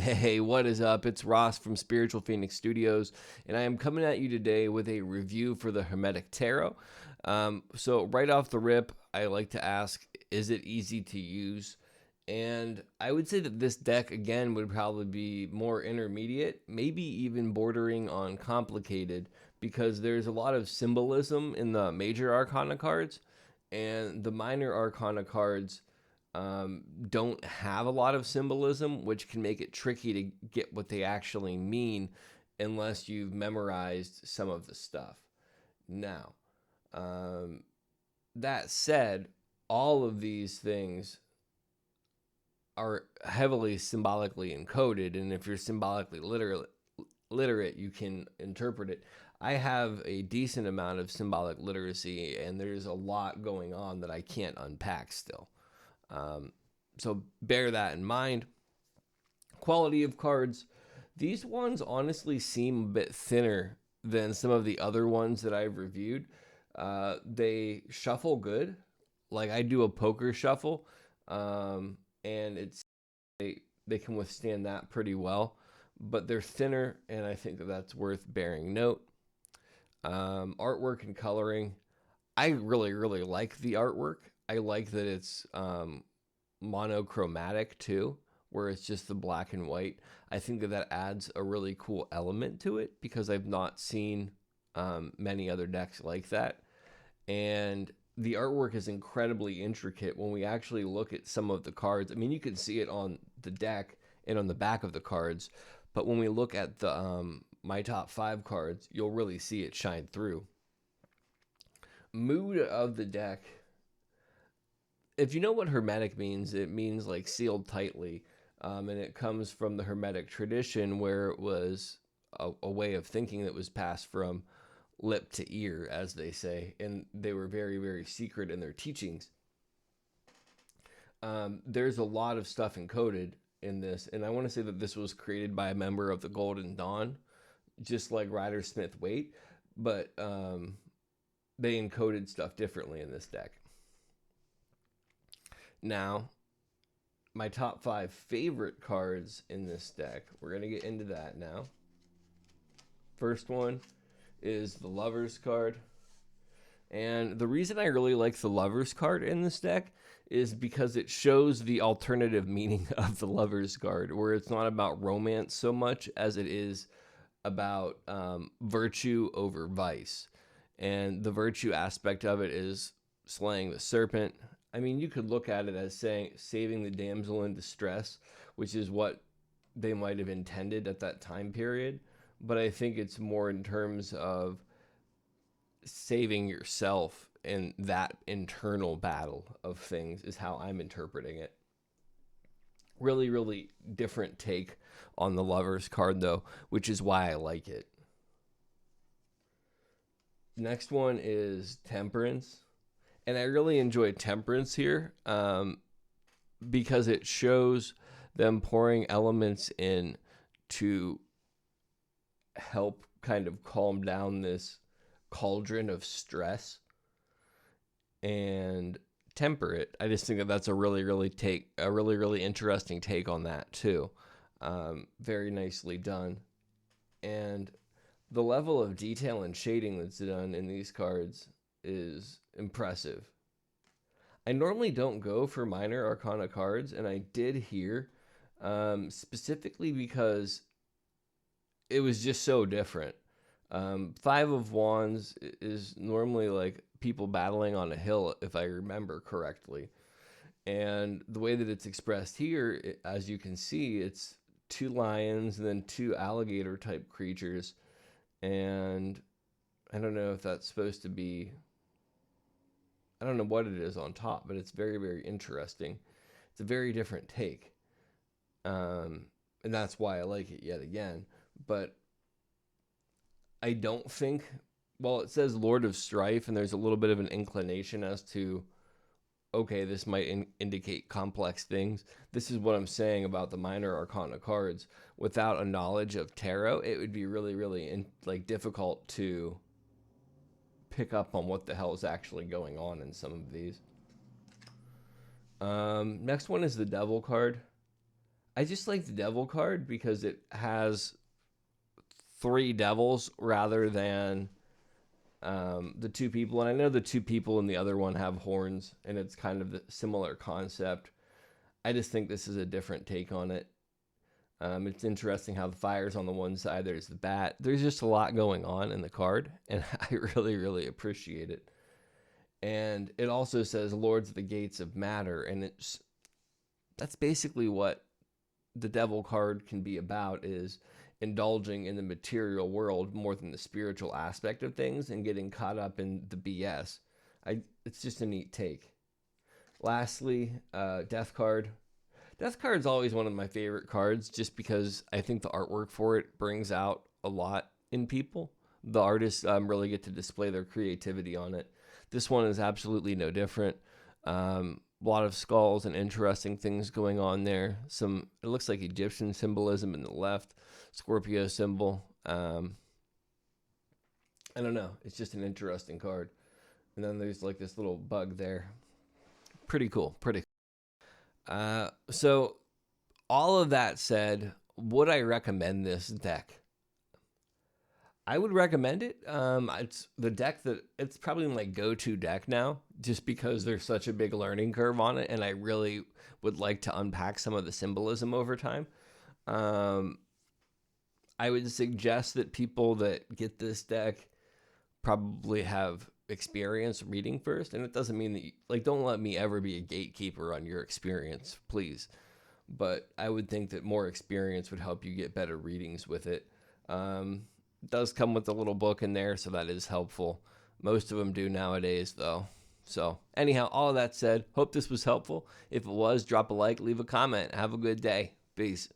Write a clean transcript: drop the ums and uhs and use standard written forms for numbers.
Hey, what is up? It's Ross from Spiritual Phoenix Studios, and I am coming at you today with a review for the Hermetic Tarot. So, right off the rip, I like to ask, is it easy to use? And I would say that this deck, again, would probably be more intermediate, maybe even bordering on complicated, because there's a lot of symbolism in the major arcana cards, and the minor arcana cards don't have a lot of symbolism, which can make it tricky to get what they actually mean unless you've memorized some of the stuff. Now, um, that said, all of these things are heavily symbolically encoded, and if you're symbolically literate, you can interpret it. I have a decent amount of symbolic literacy, and there's a lot going on that I can't unpack still. Um, so bear that in mind. Quality of cards. These ones honestly seem a bit thinner than some of the other ones that I've reviewed. They shuffle good. Like I do a poker shuffle, and they can withstand that pretty well. But they're thinner, and I think that that's worth bearing note. Artwork and coloring. I really like the artwork. I like that it's monochromatic too, where it's just the black and white. I think that that adds a really cool element to it because I've not seen many other decks like that. And the artwork is incredibly intricate when we actually look at some of the cards. I mean, you can see it on the deck and on the back of the cards, but when we look at the my top 5 cards, you'll really see it shine through. Mood of the deck. If you know what hermetic means, it means like sealed tightly. And it comes from the hermetic tradition where it was a way of thinking that was passed from lip to ear, as they say. And they were very secret in their teachings. There's a lot of stuff encoded in this. And I want to say that this was created by a member of the Golden Dawn, just like Rider Smith Waite. But they encoded stuff differently in this deck. Now, my top 5 favorite cards in this deck. We're going to get into that now. First one is the Lover's card. And the reason I really like the Lover's card in this deck is because it shows the alternative meaning of the Lover's card, where it's not about romance so much as it is about virtue over vice. And the virtue aspect of it is slaying the serpent. I mean, you could look at it as saying saving the damsel in distress, which is what they might have intended at that time period. But I think it's more in terms of saving yourself in that internal battle of things, is how I'm interpreting it. Really different take on the Lover's card, though, which is why I like it. Next one is Temperance. And I really enjoy Temperance here because it shows them pouring elements in to help kind of calm down this cauldron of stress and temper it. I just think that that's a really interesting take on that too. Very nicely done. And the level of detail and shading that's done in these cards is impressive. I normally don't go for minor arcana cards, and I did here specifically because it was just so different. 5 of Wands is normally like people battling on a hill, if I remember correctly. And the way that it's expressed here, as you can see, it's 2 lions and then 2 alligator type creatures. And I don't know if that's supposed to be, I don't know what it is on top, but it's very interesting. It's a very different take. And that's why I like it yet again. But I don't think, well, it says Lord of Strife, and there's a little bit of an inclination as to, okay, this might indicate complex things. This is what I'm saying about the minor arcana cards. Without a knowledge of tarot, it would be really difficult to pick up on what the hell is actually going on in some of these. Next one is the Devil card. I just like the devil card because it has three devils rather than the two people. And I know the two people in the other one have horns, and it's kind of the similar concept. I just think this is a different take on it. It's interesting how the fire's on the one side, there's the bat. There's just a lot going on in the card, and I really, really appreciate it. And it also says Lords of the Gates of Matter, and that's basically what the devil card can be about, is indulging in the material world more than the spiritual aspect of things and getting caught up in the BS. It's just a neat take. Lastly, Death card. Death card's always one of my favorite cards just because I think the artwork for it brings out a lot in people. The artists really get to display their creativity on it. This one is absolutely no different. A lot of skulls and interesting things going on there. It looks like Egyptian symbolism in the left, Scorpio symbol. I don't know. It's just an interesting card. And then there's like this little bug there. Pretty cool. Pretty cool. So all of that said, would I recommend this deck? I would recommend it. It's the deck that it's probably my go-to deck now, just because there's such a big learning curve on it, and I really would like to unpack some of the symbolism over time. I would suggest that people that get this deck probably have experience reading first, and it doesn't mean that don't let me ever be a gatekeeper on your experience, please. But I would think that more experience would help you get better readings with it. It does come with a little book in there, so that is helpful. Most of them do nowadays, though. So, anyhow, all of that said, hope this was helpful. If it was, drop a like, leave a comment. Have a good day. Peace.